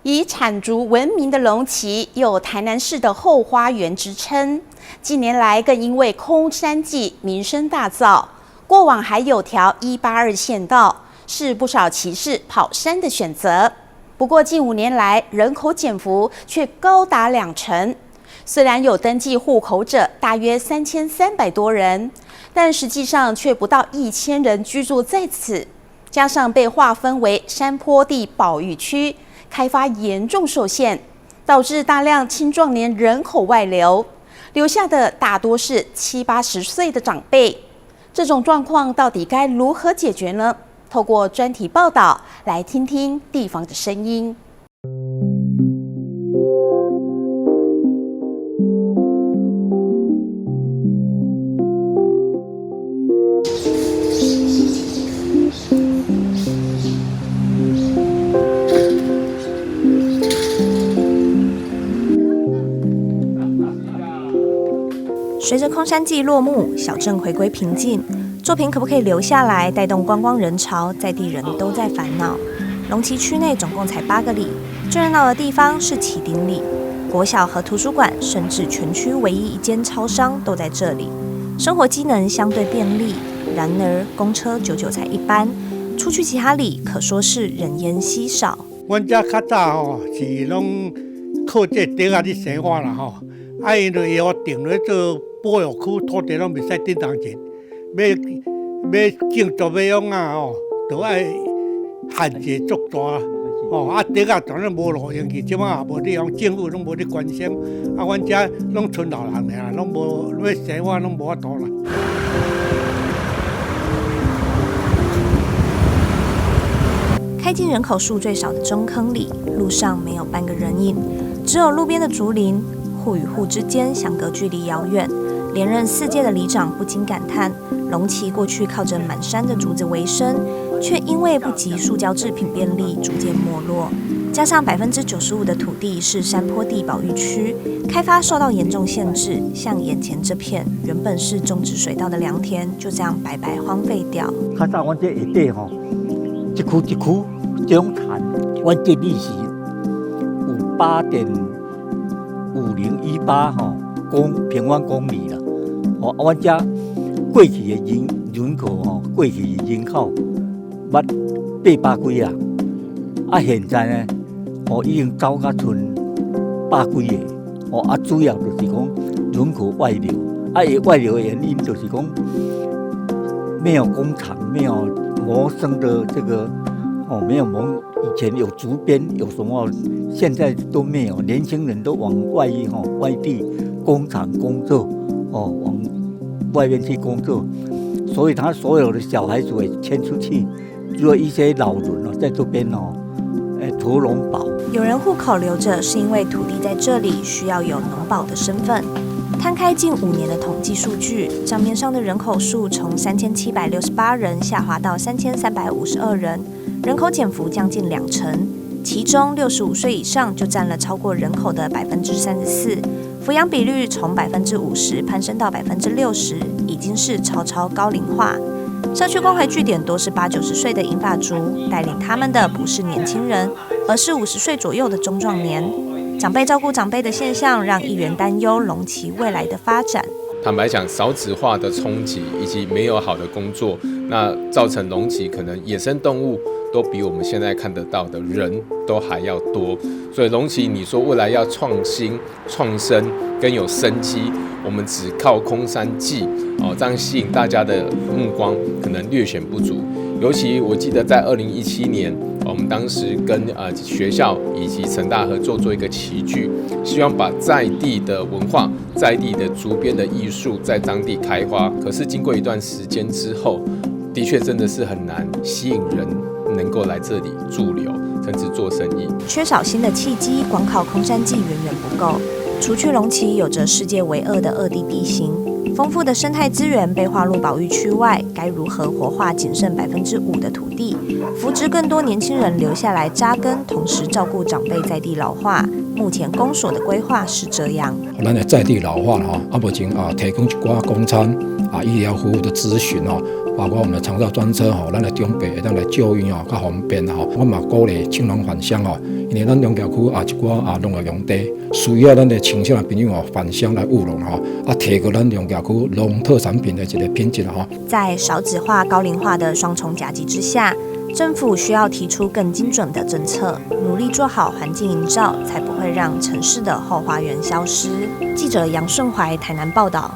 以产竹闻名的龙崎，有台南市的后花园之称。近年来，更因为空山祭名声大噪。过往还有条182县道，是不少骑士跑山的选择。不过近5年来，人口减幅却高达20%。虽然有登记户口者大约3300多人，但实际上却不到1000人居住在此。加上被划分为山坡地保育区，开发严重受限，导致大量青壮年人口外流，留下的大多是70、80岁的长辈。这种状况到底该如何解决呢？透过专题报道来听听地方的声音。随着空山祭落幕，小镇回归平静，作品可不可以留下来，带动观光人潮，在地人都在烦恼。龙崎区内总共才8个里，最热闹的地方是旗顶里，国小和图书馆，甚至全区唯一一间超商都在这里，生活机能相对便利。然而，公车久久才一班，出去其他里可说是人烟稀少。阮遮较早吼是拢靠这地啊咧生活啦吼，因就要定咧做保育区，土地拢袂使顶动钱，要建筑要用啊吼，都爱限制足大吼。地啊当然无路用去，即摆也无地方，政府拢无咧关心。阮遮拢村老人俩，拢无要生活拢无法度啦。开进人口数最少的中坑里，路上没有半个人影，只有路边的竹林，户与户之间相隔距离遥远。连任4届的里长不禁感叹，龙崎过去靠着满山的竹子为生，却因为不及塑胶制品便利，逐渐没落。加上95%的土地是山坡地保育区，开发受到严重限制，像眼前这片原本是种植水稻的良田，就这样白白荒废掉。较早阮这下底吼，一区一区这种田，阮这里是有8.5018吼平方公里啦。阮遮过去的人口吼，过去的人口800几啊，现在呢，已经走到剩100几个，主要就是讲人口外流，外流的原因就是讲没有工厂，没有谋生的这个没有以前有竹编有什么，现在都没有，年轻人都往外地工厂工作，往外面去工作，所以他所有的小孩子也迁出去，只有一些老人在这边屠龙保。有人户口留着，是因为土地在这里需要有农保的身份。摊开近5年的统计数据，账面上的人口数从3768人下滑到3352人，人口减幅将近20%，其中65岁以上就占了超过人口的34%，抚养比率从50%攀升到60%，已经是超高龄化。社区关怀据点多是80、90岁的银发族，带领他们的不是年轻人，而是50岁左右的中壮年。长辈照顾长辈的现象，让议员担忧龙崎未来的发展。坦白讲，少子化的冲击以及没有好的工作，那造成龙崎可能野生动物都比我们现在看得到的人都还要多，所以龙崎你说未来要创新、创生跟有生机，我们只靠空山祭这样吸引大家的目光，可能略显不足。尤其我记得在2017年，我们当时跟学校以及成大合作做一个棋局，希望把在地的文化、在地的竹编的艺术在当地开花。可是经过一段时间之后，的确真的是很难吸引人能够来这里驻留，甚至做生意。缺少新的契机，光靠空山祭远远不够。除去龙崎有着世界唯2的2地地形，丰富的生态资源被划入保育区外，该如何活化仅剩5%的土地，扶植更多年轻人留下来扎根，同时照顾长辈在地老化？目前公所的规划是这样：咱的在地老化目前提供一寡公餐医疗服务的咨询包括我们的长照专车咱的长辈会当来就医较方便我嘛鼓励青农返乡因因为咱农业区一寡农业用地，需要咱的青少年朋友返乡来务农提高咱农业区农特产品的一个品质在少子化、高龄化的双重夹击之下，政府需要提出更精准的政策，努力做好环境营造，才不会让城市的后花园消失。记者杨顺怀台南报道。